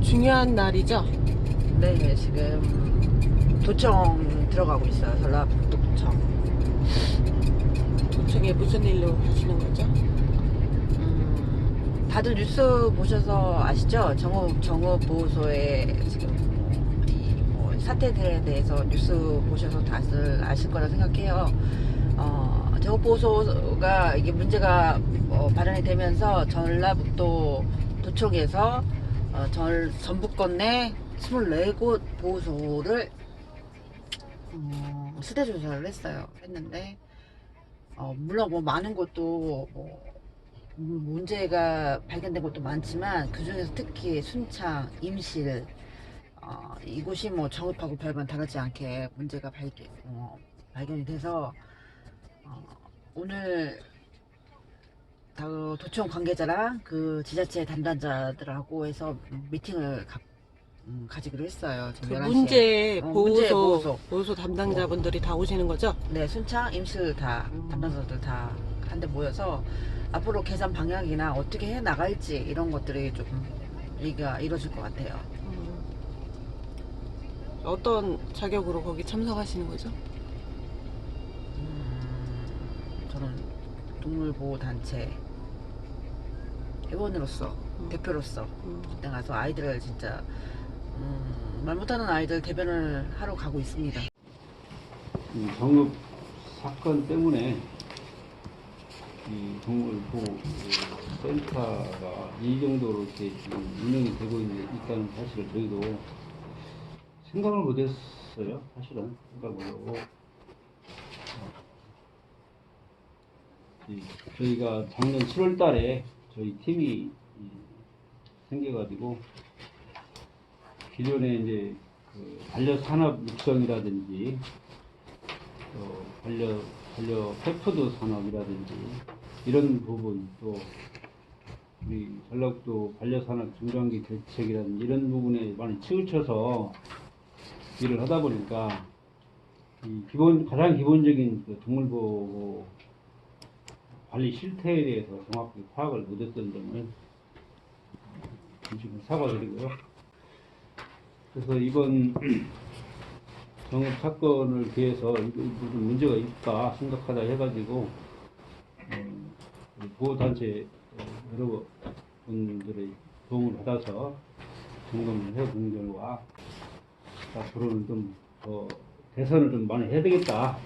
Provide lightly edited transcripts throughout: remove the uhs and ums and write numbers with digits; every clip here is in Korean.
중요한 날이죠? 네, 지금 도청 들어가고 있어요. 전라북도 도청. 도청에 무슨 일로 하시는 거죠? 다들 뉴스 보셔서 아시죠? 정읍보호소에 지금 이 사태들에 대해서 뉴스 보셔서 다들 아실 거라 생각해요. 정읍보호소가 이게 문제가 발현이 되면서 전라북도 도청에서 전북권 내 24곳 보호소를 수대 조사를 했는데 물론 뭐 많은 곳도 문제가 발견된 것도 많지만 그 중에서 특히 순창, 임실 이곳이 뭐 정읍하고 별반 다르지 않게 문제가 발견이 돼서 오늘 도청 관계자랑 그 지자체 담당자들하고 해서 미팅을 가지기로 했어요. 그 11시에. 문제 문제 보호소 담당자분들이 다 오시는 거죠? 네, 순창, 임실 다 담당자들 다 한데 모여서 앞으로 개선 방향이나 어떻게 해 나갈지 이런 것들이 조금 얘기가 이루어질 것 같아요. 어떤 자격으로 거기 참석하시는 거죠? 저는 동물보호단체 회원으로서 대표로서 그때 가서 아이들을 진짜 말 못하는 아이들 대변을 하러 가고 있습니다. 정읍 사건 때문에 이 동물보호 센터가 이 정도로 이렇게 지금 운영이 되고 있다는 사실을 저희도 생각을 못했어요. 사실은 생각을 못하고 저희가 작년 7월 달에 저희 팀이 생겨가지고 기존에 이제 그 반려산업 육성이라든지 반려 펫푸드 산업이라든지 이런 부분, 또 우리 전라북도 반려산업 중장기 대책이라든지 이런 부분에 많이 치우쳐서 일을 하다 보니까 가장 기본적인 그 동물보호 관리 실태에 대해서 정확하게 파악을 못했던 점을 진심으로 사과드리고요. 그래서 이번 정읍 사건을 기해서 무슨 문제가 있다 생각하다 해가지고 보호단체 여러분들의 도움을 받아서 점검을 해본 결과 앞으로는 좀 더 개선을 좀 많이 해야 되겠다.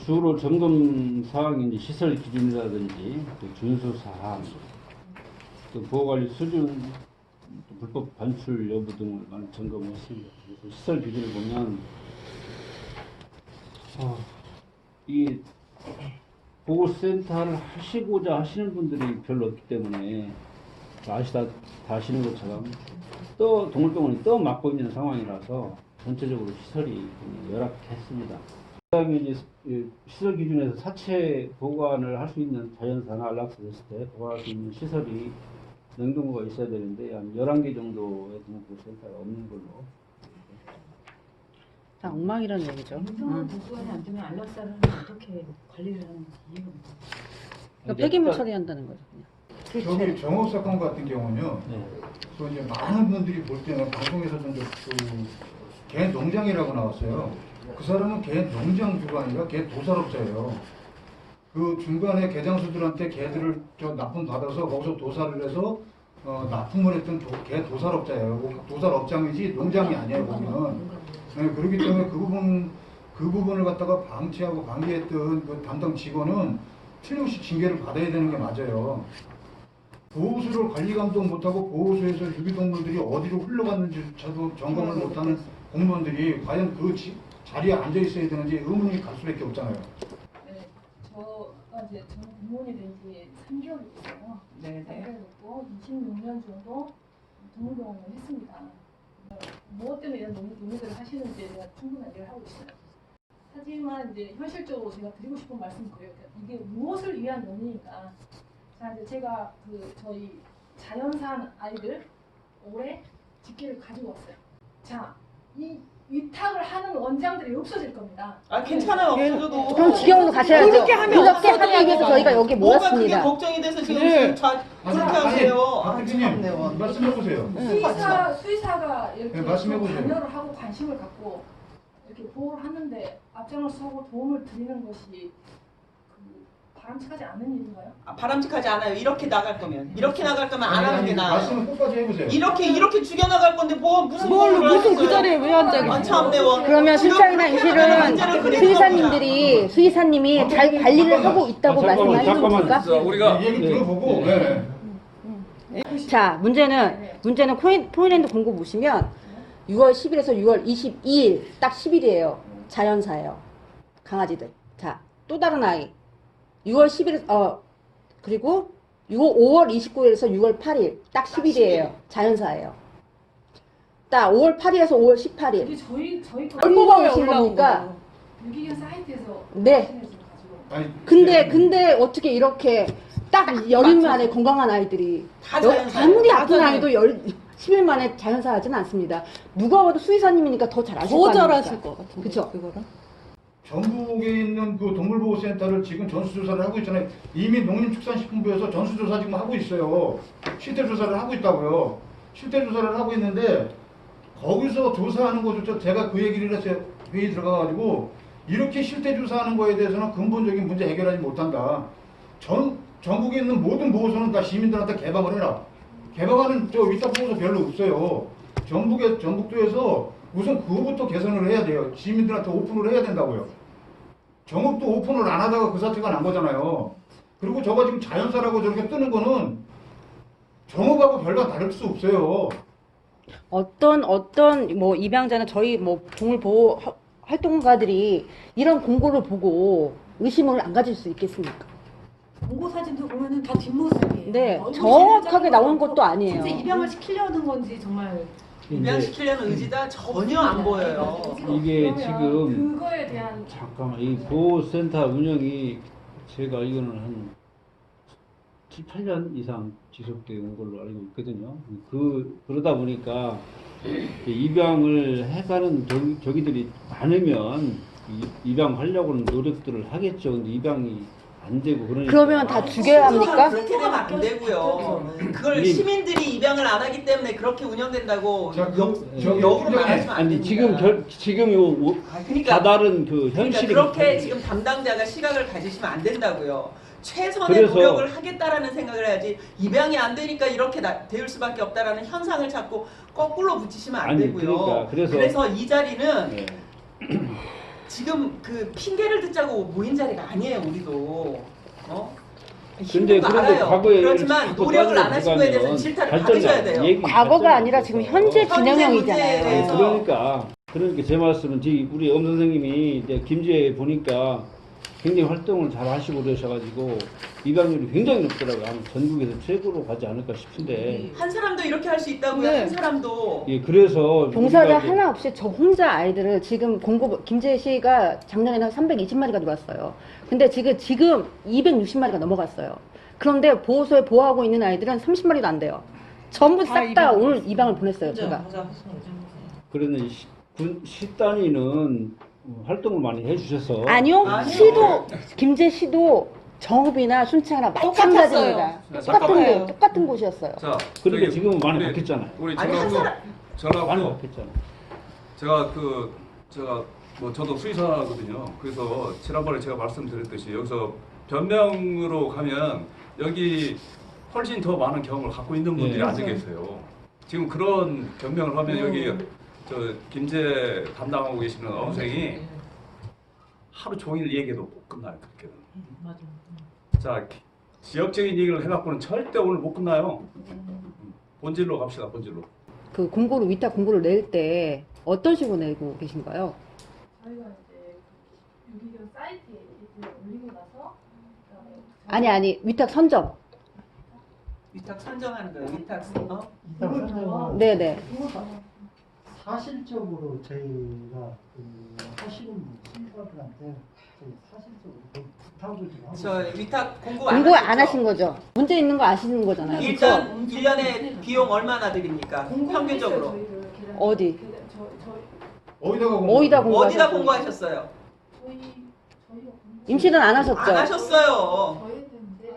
주로 점검 사항이 이제 시설 기준이라든지 준수 사항, 또 보호관리 수준, 또 불법 반출 여부 등을 많이 점검을 했습니다. 그래서 시설 기준을 보면 이 보호센터를 하시고자 하시는 분들이 별로 없기 때문에 다 아시는 것처럼 또 동물병원이 또 막고 있는 상황이라서 전체적으로 시설이 열악했습니다. 그다음에 이제 시설 기준에서 사체 보관을 할 수 있는 자연사나 안락사 됐을 때 보관할 수 있는 시설이 냉동고가 있어야 되는데 한 11개 정도의 동물보호센터가 없는 걸로. 다 엉망이라는 얘기죠. 보관이 안 되면 안락사는 어떻게 관리를 하는지 이해가 못 돼요. 그러니까 폐기물 처리한다는 거죠. 그냥. 저기 정업 사건 같은 경우는요. 네. 그 이제 많은 분들이 볼 때는 방송에서도 개 농장이라고 나왔어요. 그 사람은 개 농장주가 아니라 개 도살업자예요. 그 중간에 개장수들한테 개들을 납품 받아서 거기서 도살을 해서 납품을 했던 개 도살업자예요. 도살업장이지 농장이 아니에요. 보면. 네, 그렇기 때문에 그 부분을 갖다가 방치하고 방기했던 그 담당 직원은 틀림없이 징계를 받아야 되는 게 맞아요. 보호소를 관리 감독 못하고 보호소에서 유기동물들이 어디로 흘러갔는지조차도 점검을 못하는 공무원들이 과연 그 자리에 앉아 있어야 되는지 의문이 갈 수밖에 없잖아요. 네, 저가 이제 저는 공무원이 된 지 3개월이거든요. 네네. 3개월이고 26년 정도 동물병원을 했습니다. 무엇 때문에 이런 논의들을 하시는지에 대한 충분한 이해를 하고 있어요. 하지만 이제 현실적으로 제가 드리고 싶은 말씀은 그래요. 그러니까 이게 무엇을 위한 논의인가? 자, 이제 제가 저희 자연산 아이들 올해 집계를 가지고 왔어요. 자, 이 위탁을 하는 원장들이 없어질 겁니다. 아 괜찮아요 없어져도. 그럼 지경으로 가셔야죠. 그렇게 하면 그렇게 하기 없어져야 위해서 돼요. 저희가 여기 뭐가 그게 모였습니다. 걱정이 돼서 지금 네. 그렇게 하세요. 박 PD님 말씀해보세요. 수의사가 이렇게 네, 말씀해보세요. 관여를 하고 관심을 갖고 이렇게 보호를 하는데 앞장을 서고 도움을 드리는 것이 바람직하지 않은 일인가요? 아, 바람직하지 않아요. 이렇게 나갈 거면 안 하는 게 나아요. 말씀을 끝까지 해보세요. 이렇게 죽여 나갈 건데 뭐 무슨 뭘 보호를 무슨 그 하겠어요? 자리에 왜 앉아 아, 계세요? 참네 원. 그러면 순창이나 임실은 수의사님들이 수의사님이 잘 관리를 하고 있다고 잠깐만, 말씀하시는 잠깐만. 겁니까? 자, 우리가 이 얘기 들어보고 네. 자, 문제는 포인랜드 공고 보시면 6월 10일에서 6월 22일 딱 10일이에요. 자연사예요. 강아지들. 자, 또 다른 아이. 6월 10일 그리고 5월 29일에서 6월 8일 딱 10일이에요. 자연사예요. 딱 5월 8일에서 5월 18일. 이게 저희 거 얼마가 얼마나 오신 올라온 겁니까? 거예요? 유기견 사이트에서 네. 가지고 아니, 근데 어떻게 이렇게 딱 열흘 만에 건강한 아이들이 다 자연사예요. 아무리 다 아픈 자연- 아이도 10일 만에 자연사하지는 않습니다. 누가 봐도 수의사님이니까 더 잘 아실 거 더 아닙니까? 잘하실 것 같은데. 그쵸? 그거를. 전국에 있는 그 동물보호센터를 지금 전수조사를 하고 있잖아요. 이미 농림축산식품부에서 전수조사 지금 하고 있어요. 실태조사를 하고 있다고요. 실태조사를 하고 있는데 거기서 조사하는 것조차 제가 그 얘기를 했어요. 회의 들어가가지고 이렇게 실태조사하는 거에 대해서는 근본적인 문제 해결하지 못한다. 전국에 있는 모든 보호소는 다 시민들한테 개방을 해라. 개방하는 위탁 보호소 별로 없어요. 전북도에서 우선 그거부터 개선을 해야 돼요. 시민들한테 오픈을 해야 된다고요. 정읍도 오픈을 안 하다가 그 사태가 난 거잖아요. 그리고 저거 지금 자연사라고 저렇게 뜨는 거는 정읍하고 별반 다를 수 없어요. 어떤 뭐 입양자나 저희 뭐 동물 보호 활동가들이 이런 공고를 보고 의심을 안 가질 수 있겠습니까? 공고 사진도 보면은 다 뒷모습이에요. 네, 얼굴이 정확하게 제일 나온 작은 것도 아니에요. 진짜 입양을 시키려는 건지 정말 입양시키려는 의지가 전혀 안 보여요. 이게 그러면 지금 그거에 대한 잠깐만 이 보호센터 운영이 제가 이거는 한 7, 8년 이상 지속되어 온 걸로 알고 있거든요. 그러다 보니까 입양을 해가는 저기들이 많으면 입양하려고는 노력들을 하겠죠. 근데 입양이 안 되고 그러니까. 그러면 다 죽여야 합니까? 그렇게 되면 안 되고요. 그걸 시민들이 입양을 안 하기 때문에 그렇게 운영된다고 자, 저기 역으로 말하시면 안 아니 됩니다. 지금 요 그러니까 다다른 그 그러니까 현실이 그렇게 지금 담당자가 시각을 가지시면 안 된다고요. 최선의 그래서- 노력을 하겠다라는 생각을 해야지 입양이 안 되니까 이렇게 될 수밖에 없다라는 현상을 자꾸 거꾸로 붙이시면 안 아니, 되고요. 그러니까, 그래서 이 자리는 네. 지금 그 핑계를 듣자고 모인 자리가 아니에요. 우리도 근데 힘든 거 그런데 알아요. 과거에 그렇지만 자꾸 노력을 안 하신 거에 따지고 대해서는 가면 실타를 발전이 받으셔야 돼요. 얘기 과거가 발전이 아니라 지금 없어서. 현재 문제에 진행형이잖아요. 대해서. 그러니까 제 말씀은 우리 엄 선생님이 이제 김제에 보니까 굉장히 활동을 잘 하시고 그러셔가지고 입양률이 굉장히 높더라고요. 아마 전국에서 최고로 가지 않을까 싶은데. 한 사람도 이렇게 할 수 있다고요. 네. 한 사람도 예, 그래서 봉사자 우리가 이제 하나 없이 저 혼자 아이들을 지금 김제시가 작년에는 320마리가 들어왔어요. 근데 지금 260마리가 넘어갔어요. 그런데 보호소에 보호하고 있는 아이들은 30마리도 안 돼요. 전부 다 싹 다 입양 오늘 입양을 보냈어요, 제가. 그러는 시단위는 활동을 많이 해주셔서 아니요, 아니요. 시도 김제시도 정읍이나 순창이나 마찬가지입니다. 똑같아요. 똑같은 곳이었어요. 자, 그런데 저기 지금은 많이 우리- 바뀌었잖아요. 우리 아니, 한 사람- 많이 전화고 바뀌었잖아요. 제가 뭐 저도 수의사거든요. 그래서 지난번에 제가 말씀드렸듯이 여기서 변명으로 가면 여기 훨씬 더 많은 경험을 갖고 있는 분들이 네. 앉아 계세요. 지금 그런 변명을 하면 여기 저 김제 담당하고 계시는 어머생이 하루 종일 얘기해도 못 끝나요. 그렇게는. 자, 지역적인 얘기를 해갖고는 절대 오늘 못 끝나요. 본질로 갑시다. 본질로. 그 공고를 위탁 공고를 낼 때 어떤 식으로 내고 계신가요? 저희가 이제 유기견 사이트에 이렇게 올리고 나서 아니 위탁 선정. 위탁 선정하는 거예요. 위탁 네네. 사실적으로 저희가 하시는 수의사들한테 사실적으로 부탁을 좀 하고 저 위탁 공고 공고 안 하셨죠? 하신 거죠? 문제 있는 거 아시는 거잖아요. 그쵸? 일단 1년에 비용 얼마나 드립니까? 평균적으로. 어디? 어디다가 어디다 공부- 어디다 공부하셨어요? 저희가 임시는 안 하셨죠? 안 하셨어요. 저희는 이제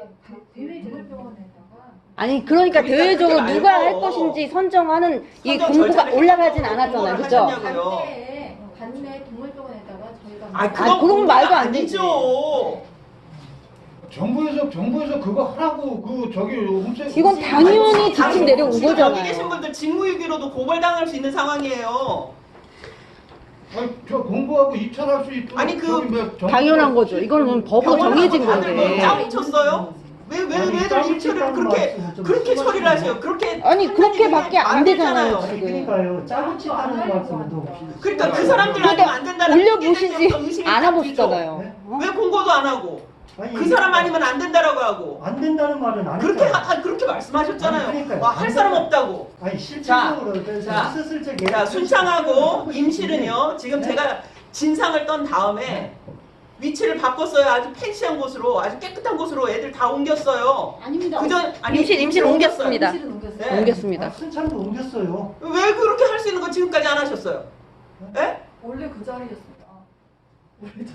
대외 대학병원에다가 아니 그러니까 그러니까 대외적으로 그렇게 누가 말고 할 것인지 선정하는 이 선정 공고가 절차를 올라가진 해서 않았잖아요. 공고를 그죠? 하셨냐고요. 반내 동물병원에다가 저희가 아, 그건 말도 안 되지. 아니죠. 정부에서 그거 하라고 그 저기 홈세이트 이건 당연히 지침 내려온 지금 거잖아요. 여기 계신 분들 직무유기로도 고발당할 수 있는 상황이에요. 아니, 저 공부하고 입찰할 수 있도록 아니, 그 저기 뭐 정부가 당연한 거죠. 이거는 법으로 정해진 다들 뭐 건데. 짜고 쳤어요? 왜들 짜고 입찰을 쳤다는 그렇게 말씀은 좀 그렇게 심하시네요. 처리를 하세요? 그렇게 아니, 판단이 그렇게밖에 안 안 되잖아요, 되잖아요. 지금. 그러니까요. 짜고 치다는 말씀은 너무 그러니까 그 사람들 아니면 안 된다는 올려보시지 의심이 딱 않아보시잖아요. 네? 어? 왜 공고도 안 하고 아니, 그 사람 아니면 안 된다라고 하고 안 된다는 말은 안 그렇게 했잖아요. 그렇게 말씀하셨잖아요. 아니, 그러니까요. 와, 할 사람 없다고. 아니 실질적으로 자, 있었을 적에 자, 순창하고 임실은요. 지금 네. 제가 진상을 떤 다음에 위치를 바꿨어요. 아주 팬시한 곳으로, 아주 깨끗한 곳으로 애들 다 옮겼어요. 아닙니다. 그전 아니 임실 옮겼습니다. 임실은 옮겼어요. 네. 옮겼습니다. 순창도 옮겼어요. 왜 그렇게 할 수 있는 거 지금까지 안 하셨어요? 예? 원래 그 자리였습니다.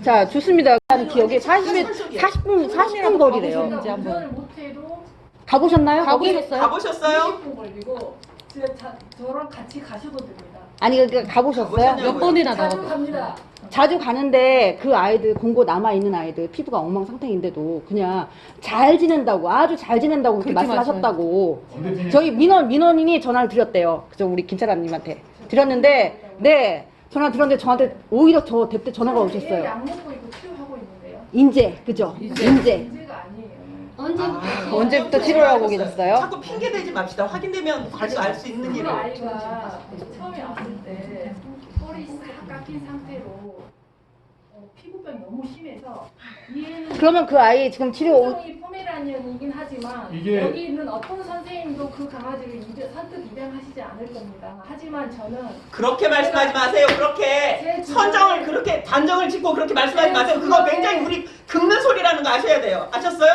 자, 좋습니다. 기억에 40분 거리래요. 저희가 운전을 못해도 가보셨나요? 거기? 가보셨어요? 20분 걸리고 저랑 같이 가셔도 됩니다. 아니, 그러니까 가보셨어요? 가보셨냐고요? 몇 번이나 자주 나가고. 갑니다. 자주 가는데 그 아이들 공고 남아있는 아이들 피부가 엉망 상태인데도 그냥 잘 지낸다고 아주 잘 지낸다고 그렇게 그렇게 말씀하셨다고 대표님, 저희 민원인이 전화를 드렸대요. 그죠? 우리 김사장님한테 드렸는데 네 전화 드렸는데 저한테 오히려 저 대표 전화가 애 오셨어요. 약 먹고 있고 치료하고 있는데요. 인제 그죠? 인제 문제가 아니에요. 언제부터 치료를 하고 계셨어요? 자꾸 핑계 대지 맙시다. 확인되면 바로 알 수 있는 그 일을. 아이가 처음에 왔을 때 털이 싹 깎인 상태로 피부병이 너무 심해서 이해는 그러면 그 아이 지금 치료 품종이 포메라니언이긴 하지만 이게- 여기 있는 어떤 선생님도 그 강아지를 선뜻 입양하시지 않을 겁니다. 하지만 저는 그렇게 말씀하지 마세요. 그렇게 선정을 그렇게 단정을 짓고 그렇게 말씀하지 마세요. 그거 굉장히 우리 긁는 소리라는 거 아셔야 돼요. 아셨어요?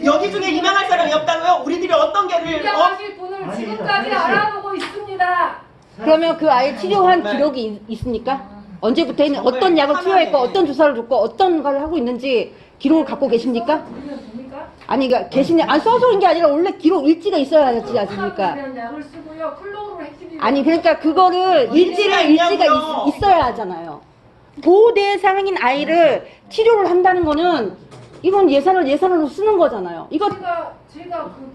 여기 중에 입양할 사람이 없다고요? 우리들이 어떤 개를 입양하실 분을 아니, 지금까지 그러세요. 알아보고 있습니다. 그러면 그 아이 치료한 네. 기록이 있습니까? 언제부터 있는 정말 어떤 약을 화나네. 투여했고 어떤 주사를 줬고 어떤 걸 하고 있는지 기록을 갖고 계십니까? 보면 됩니까? 아니 그러니까 계시네. 아니 써서 그런 게 아니라 원래 기록 일지가 있어야 하지 않습니까? 이런 약을 쓰고요. 클로로 핵심이 아니 그러니까 그거를 일지가 있냐고요. 있어야 하잖아요. 보호 대상인 아이를 치료를 한다는 거는 이건 예산으로 쓰는 거잖아요. 이거 제가 그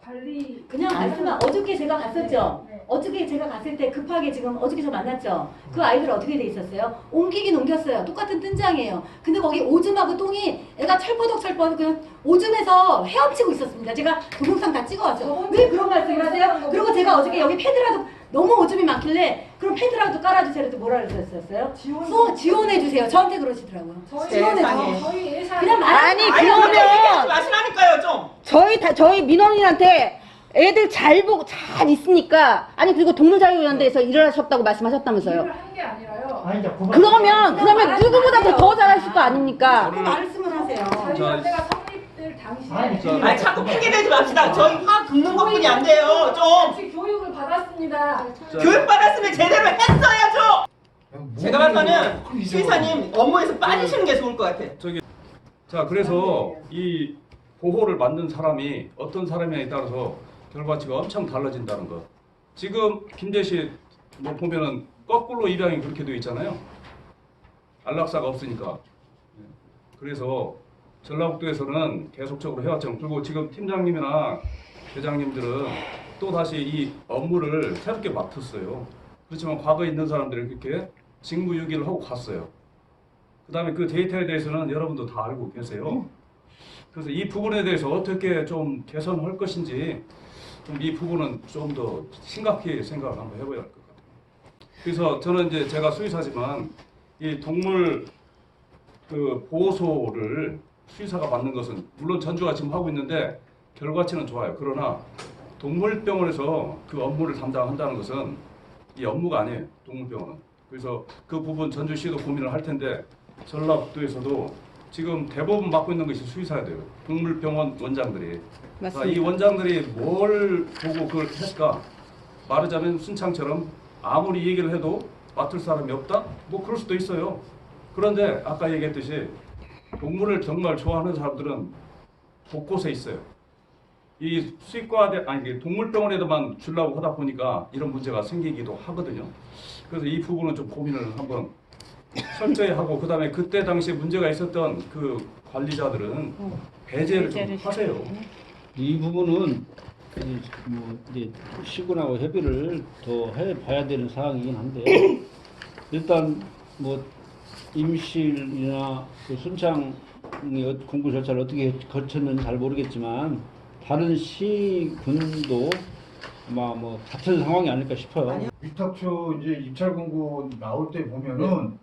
관리 그냥 말씀만 어저께 제가 갔었죠. 어저께 제가 갔을 때 급하게 지금 어저께 저 만났죠. 그 아이들 어떻게 돼 있었어요? 옮기긴 옮겼어요. 똑같은 뜬장이에요. 근데 거기 오줌하고 똥이 애가 철퍼덕 그냥 오줌에서 헤엄치고 있었습니다. 제가 동영상 다 찍어왔어요. 왜 그런 말씀을 하세요? 그리고 제가 어저께 여기 패드라도 너무 오줌이 많길래 그럼 패드라도 깔아주세요. 그래서 뭐라 그랬었어요? 지원해주세요. 저한테 그러시더라고요. 세상에. 저희 예산 그냥 아니 그렇게 얘기하지 그러면 마시라니까요 좀. 저희 민원인한테 애들 잘 보고 잘 있으니까 아니 그리고 동물자유연대에서 일을 하셨다고 말씀하셨다면서요. 일을 한 게 아니라요. 아니 이제 그러면 누구보다도 더 잘하실 거 아닙니까? 그 말씀을 하세요. 자유연대가 성립될 당시에 아니, 자, 아니 자꾸 핑계 대지 맙시다. 저희 화 긁는 것뿐이 안 돼요. 좀 같이 교육을 받았습니다. 교육 받았으면 제대로 했어야죠. 제가 뭐 봐서는 수의사님 업무에서 빠지시는 게 좋을 것 같아. 자, 그래서 이 보호를 만든 사람이 어떤 사람이냐에 따라서 결과치가 엄청 달라진다는 것. 지금 김제시 뭐 보면은 거꾸로 입양이 그렇게 되어 있잖아요. 안락사가 없으니까. 그래서 전라북도에서는 계속적으로 해왔죠. 그리고 지금 팀장님이나 대장님들은 또 다시 이 업무를 새롭게 맡았어요. 그렇지만 과거에 있는 사람들이 그렇게 직무유기를 하고 갔어요. 그 다음에 그 데이터에 대해서는 여러분도 다 알고 계세요. 그래서 이 부분에 대해서 어떻게 좀 개선할 것인지 좀 이 부분은 좀 더 심각히 생각을 한번 해봐야 할 것 같아요. 그래서 저는 이제 제가 수의사지만 이 동물 그 보호소를 수의사가 맡는 것은 물론 전주가 지금 하고 있는데 결과치는 좋아요. 그러나 동물병원에서 그 업무를 담당한다는 것은 이 업무가 아니에요. 동물병원은. 그래서 그 부분 전주시도 고민을 할 텐데 전라북도에서도 지금 대부분 맡고 있는 것이 수의사야 돼요. 동물병원 원장들이. 이 원장들이 뭘 보고 그걸 했을까? 말하자면 순창처럼 아무리 얘기를 해도 맡을 사람이 없다? 뭐 그럴 수도 있어요. 그런데 아까 얘기했듯이 동물을 정말 좋아하는 사람들은 곳곳에 있어요. 이 수의과대 아니 동물병원에도만 주려고 하다 보니까 이런 문제가 생기기도 하거든요. 그래서 이 부분은 좀 고민을 한번 철저히 하고 그다음에 그때 당시에 문제가 있었던 그 관리자들은 배제를 좀 하세요. 이 부분은 이제 시군하고 협의를 더 해봐야 되는 사항이긴 한데 일단 뭐 임실이나 그 순창의 공고 절차를 어떻게 거쳤는지 잘 모르겠지만 다른 시군도 아마 뭐 같은 상황이 아닐까 싶어요. 위탁처 이제 입찰 공고 나올 때 보면은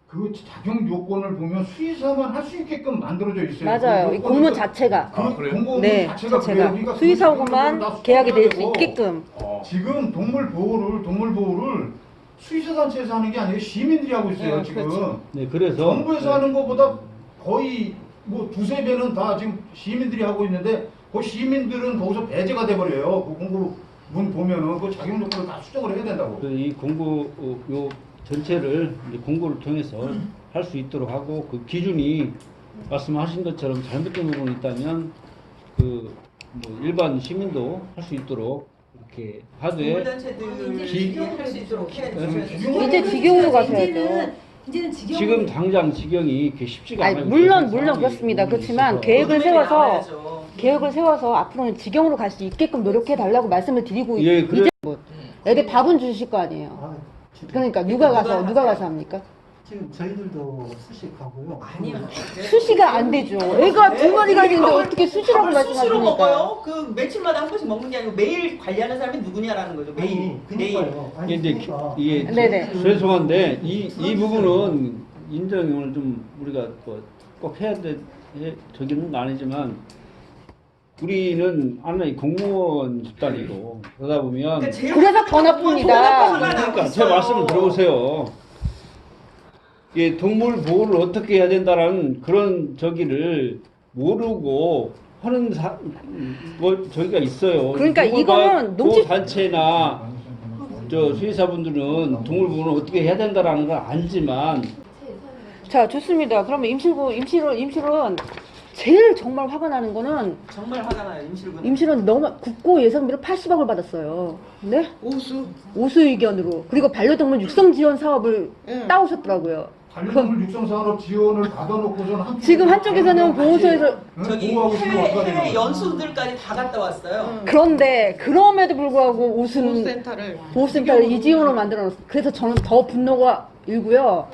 그 자격 요건을 보면 수의사만 할 수 있게끔 만들어져 있어요. 맞아요. 그 이 공문 요건을- 자체가. 아, 그래요? 공고문 네, 자체가 그래요. 자체가. 그러니까 수의사하고만 다 계약이 될 수 되고 있게끔. 지금 동물 보호를 수의사 단체에서 하는 게 아니라 시민들이 하고 있어요. 지금 그렇죠. 네, 그래서 정부에서 하는 것보다 거의 뭐 두세 배는 다 지금 시민들이 하고 있는데 그 시민들은 거기서 배제가 돼버려요. 그 공고문 보면은 그 자격 요건을 다 수정을 해야 된다고. 이 공고 요 전체를 이제 공고를 통해서 할 수 있도록 하고 그 기준이 말씀하신 것처럼 잘못된 부분이 있다면 그 뭐 일반 시민도 할 수 있도록 이렇게 하되 동물단체들이 할 수 있도록 해야 되죠. 이제 직용으로 가셔야죠. 이제는 직영. 지금 당장 지경이 이렇게 쉽지가 아니, 않아요. 물론 그래서 그렇습니다. 상황이 그렇지만 있어서. 계획을 세워서 나와야죠. 계획을 세워서 앞으로는 직영으로 갈 수 있게끔 노력해 달라고 말씀을 드리고 예, 그래. 이제 뭐 애들 밥은 주실 거 아니에요. 아, 지금, 그러니까 누가 가서 합니까? 지금 저희들도 수식하고요. 아니요. 수시가 안 되죠. 애가 두 마리가 있는데 어떻게 수시라고 밥을 수시로 말씀하십니까? 먹어요? 그 며칠마다 한 번씩 먹는 게 아니고 매일 관리하는 사람이 누구냐라는 거죠. 매일. 매일. 그러니까요. 아니, 이제 그러니까. 이게 네네. 죄송한데 이 부분은 인정을 좀 우리가 꼭 해야 저기는 아니지만 우리는 하나의 공무원 집단이고 그러다 보면 그러니까 제일 그래서 더 나쁩니다. 그러니까 제 말씀을 들어보세요. 예, 동물 보호를 어떻게 해야 된다라는 그런 저기를 모르고 하는 뭐 저기가 있어요. 그러니까 동물 이거는 보호 농지- 단체나 저 수의사분들은 동물 보호를 어떻게 해야 된다라는 걸 알지만 자, 좋습니다. 그러면 임실은 제일 정말 화가 나는 거는 정말 화가 나요. 임실군. 임실은 너무 국고 예상비로 80억을 받았어요. 네? 오수 의견으로. 그리고 반려동물 육성 지원 사업을 응. 따오셨더라고요. 반려동물 육성산업 지원을 받아놓고서는 지금 한쪽에서는 보호소에서 저기 보호하고 싶은 거 어디가 되는 해외 거야? 연수들까지 다 갔다 왔어요. 그런데 그럼에도 불구하고 우수는 보호센터를 보호센터를 이지원으로 만들어놨어요. 그래서 저는 더 분노가 일고요.